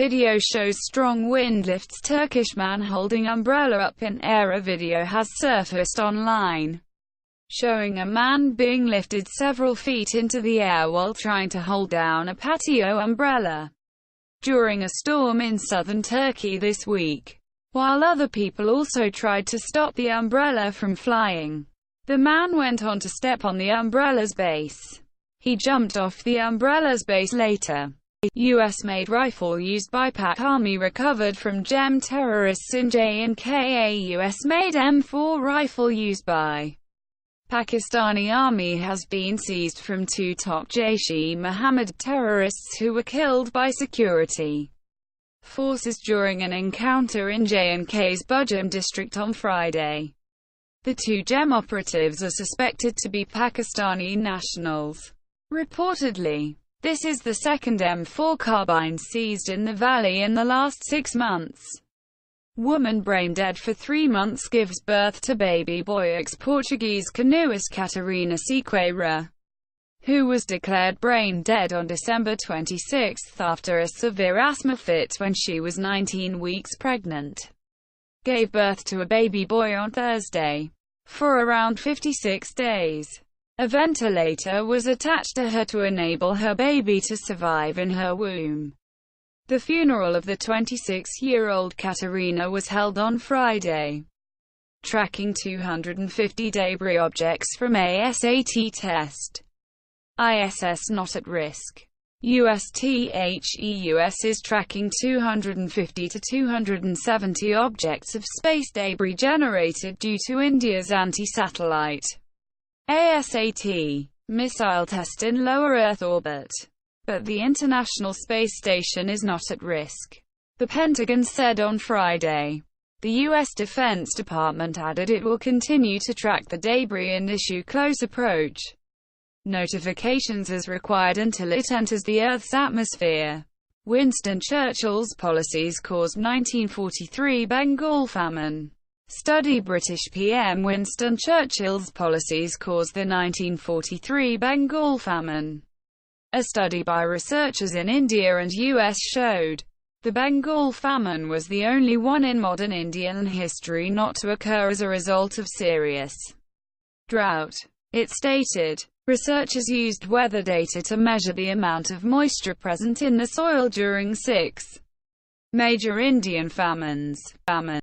Video shows strong wind lifts Turkish man holding umbrella up in air. A video has surfaced online, showing a man being lifted several feet into the air while trying to hold down a patio umbrella during a storm in southern Turkey this week, while other people also tried to stop the umbrella from flying. The man went on to step on the umbrella's base. He jumped off the umbrella's base later. US-made rifle used by Pak Army recovered from GEM terrorists in J&K. A US-made M4 rifle used by Pakistani Army has been seized from two top Jaish-e-Mohammed terrorists who were killed by security forces during an encounter in J&K's Budgam district on Friday. The two GEM operatives are suspected to be Pakistani nationals. Reportedly, this is the second M4 carbine seized in the valley in the last 6 months. Woman brain dead for 3 months gives birth to baby boy. Ex-Portuguese canoeist Catarina Sequeira, who was declared brain dead on December 26 after a severe asthma fit when she was 19 weeks pregnant, gave birth to a baby boy on Thursday. For around 56 days, a ventilator was attached to her to enable her baby to survive in her womb. The funeral of the 26-year-old Catarina was held on Friday. Tracking 250 debris objects from ASAT test. ISS not at risk. US is tracking 250 to 270 objects of space debris generated due to India's anti-satellite ASAT missile test in low Earth orbit. But the International Space Station is not at risk, the Pentagon said on Friday. The U.S. Defense Department added it will continue to track the debris and issue close approach notifications as required until it enters the Earth's atmosphere. Winston Churchill's policies caused 1943 Bengal famine. Study British PM Winston Churchill's policies caused the 1943 Bengal famine. A study by researchers in India and US showed the Bengal famine was the only one in modern Indian history not to occur as a result of serious drought. It stated, researchers used weather data to measure the amount of moisture present in the soil during 6 major Indian famines.